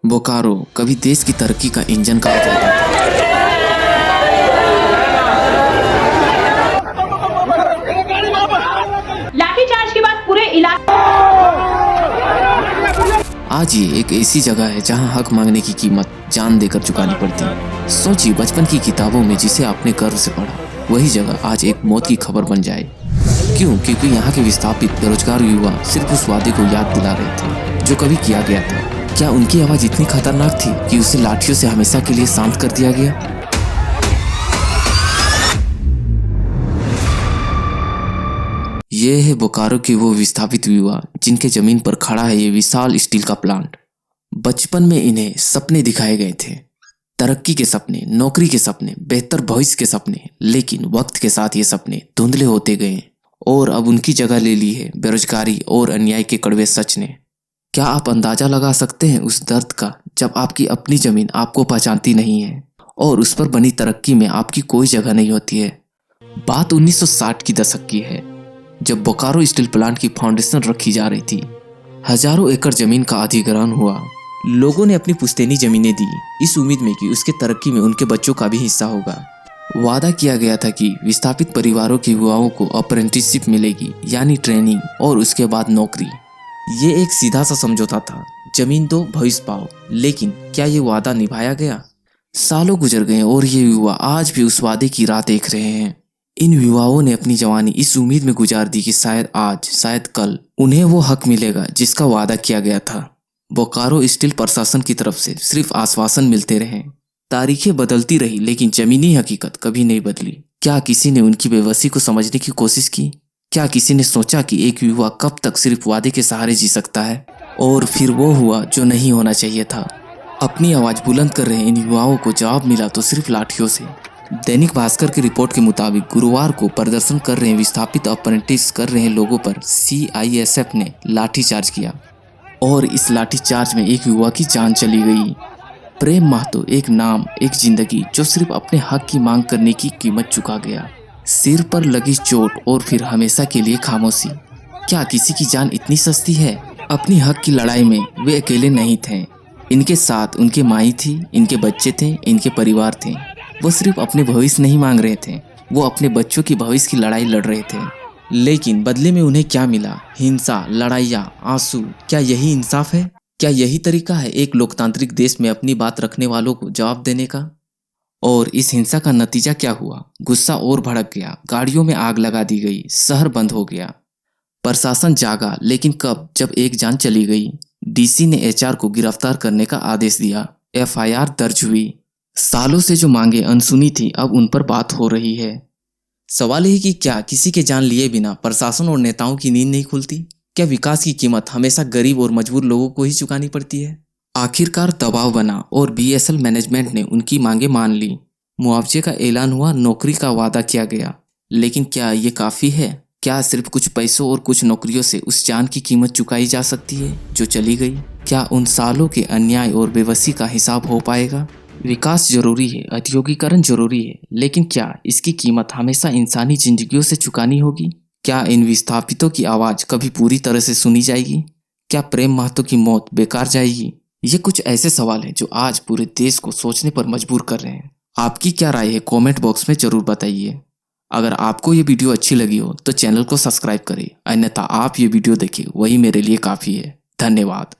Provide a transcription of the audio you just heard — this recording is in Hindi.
बोकारो कभी देश की तरक्की का इंजन कहा जाता था। लाठीचार्ज के बाद पूरे इलाके। आज ये एक ऐसी जगह है जहां हक मांगने की कीमत जान देकर चुकानी पड़ती है। सोचिए, बचपन की किताबों में जिसे आपने गर्व से पढ़ा, वही जगह आज एक मौत की खबर बन जाए। क्यों? क्योंकि यहाँ के विस्थापित बेरोजगार युवा सिर्फ उस वादे को याद दिला रहे थे जो कभी किया गया था। क्या उनकी आवाज इतनी खतरनाक थी कि उसे लाठियों से हमेशा के लिए शांत कर दिया गया? ये है बोकारो के वो विस्थापित युवा जिनके जमीन पर खड़ा है ये विशाल स्टील का प्लांट। बचपन में इन्हें सपने दिखाए गए थे, तरक्की के सपने, नौकरी के सपने, बेहतर भविष्य के सपने। लेकिन वक्त के साथ ये सपने धुंधले होते गए और अब उनकी जगह ले ली है बेरोजगारी और अन्याय के कड़वे सच ने। क्या आप अंदाजा लगा सकते हैं उस दर्द का जब आपकी अपनी जमीन आपको पहचानती नहीं है और उस पर बनी तरक्की में आपकी कोई जगह नहीं होती है? बात 1960 की दशक की है, जब बोकारो स्टील प्लांट की फाउंडेशन रखी जा रही थी। हजारों एकड़ जमीन का अधिग्रहण हुआ। लोगों ने अपनी पुश्तैनी जमीनें दी, इस उम्मीद में कि उसके तरक्की में उनके बच्चों का भी हिस्सा होगा। वादा किया गया था कि विस्थापित परिवारों के युवाओं को अप्रेंटिसशिप मिलेगी, यानी ट्रेनिंग, और उसके बाद नौकरी। ये एक सीधा सा समझौता था, जमीन दो भविष्य पाओ। लेकिन क्या ये वादा निभाया गया? सालों गुजर गए और ये युवा आज भी उस वादे की राह देख रहे हैं। इन युवाओं ने अपनी जवानी इस उम्मीद में गुजार दी कि शायद आज, शायद कल उन्हें वो हक मिलेगा जिसका वादा किया गया था। बोकारो स्टील प्रशासन की तरफ से सिर्फ आश्वासन मिलते रहे। तारीखें बदलती रही लेकिन जमीनी हकीकत कभी नहीं बदली। क्या किसी ने उनकी बेबसी को समझने की कोशिश की? क्या किसी ने सोचा कि एक युवा कब तक सिर्फ वादे के सहारे जी सकता है? और फिर वो हुआ जो नहीं होना चाहिए था। अपनी आवाज बुलंद कर रहे इन युवाओं को जवाब मिला तो सिर्फ लाठियों से। दैनिक भास्कर की रिपोर्ट के मुताबिक गुरुवार को प्रदर्शन कर रहे विस्थापित अप्रेंटिस कर रहे लोगों पर CISF ने लाठीचार्ज किया और इस लाठीचार्ज में एक युवा की जान चली गई। प्रेम महतो, एक नाम, एक जिंदगी जो सिर्फ अपने हक की मांग करने की कीमत चुका गया। सिर पर लगी चोट और फिर हमेशा के लिए खामोशी। क्या किसी की जान इतनी सस्ती है? अपनी हक की लड़ाई में वे अकेले नहीं थे। इनके साथ उनकी माई थी, इनके बच्चे थे, इनके परिवार थे। वो सिर्फ अपने भविष्य नहीं मांग रहे थे, वो अपने बच्चों की भविष्य की लड़ाई लड़ रहे थे। लेकिन बदले में उन्हें क्या मिला? हिंसा, लड़ाइयाँ, आंसू। क्या यही इंसाफ है? क्या यही तरीका है एक लोकतांत्रिक देश में अपनी बात रखने वालों को जवाब देने का? और इस हिंसा का नतीजा क्या हुआ? गुस्सा और भड़क गया, गाड़ियों में आग लगा दी गई, शहर बंद हो गया। प्रशासन जागा, लेकिन कब? जब एक जान चली गई। DC ने HR को गिरफ्तार करने का आदेश दिया। FIR दर्ज हुई। सालों से जो मांगे अनसुनी थी, अब उन पर बात हो रही है। सवाल यही कि क्या किसी के जान लिए बिना प्रशासन और नेताओं की नींद नहीं खुलती? क्या विकास की कीमत हमेशा गरीब और मजबूर लोगों को ही चुकानी पड़ती है? आखिरकार दबाव बना और BSL मैनेजमेंट ने उनकी मांगे मान ली। मुआवजे का ऐलान हुआ, नौकरी का वादा किया गया। लेकिन क्या ये काफी है? क्या सिर्फ कुछ पैसों और कुछ नौकरियों से उस जान की कीमत चुकाई जा सकती है जो चली गई? क्या उन सालों के अन्याय और बेबसी का हिसाब हो पाएगा? विकास जरूरी है, औद्योगिकरण जरूरी है, लेकिन क्या इसकी कीमत हमेशा इंसानी जिंदगियों से चुकानी होगी? क्या इन विस्थापितों की आवाज कभी पूरी तरह से सुनी जाएगी? क्या प्रेम महतो की मौत बेकार जाएगी? ये कुछ ऐसे सवाल हैं जो आज पूरे देश को सोचने पर मजबूर कर रहे हैं। आपकी क्या राय है? कमेंट बॉक्स में जरूर बताइए। अगर आपको ये वीडियो अच्छी लगी हो तो चैनल को सब्सक्राइब करें, अन्यथा आप ये वीडियो देखें, वही मेरे लिए काफी है। धन्यवाद।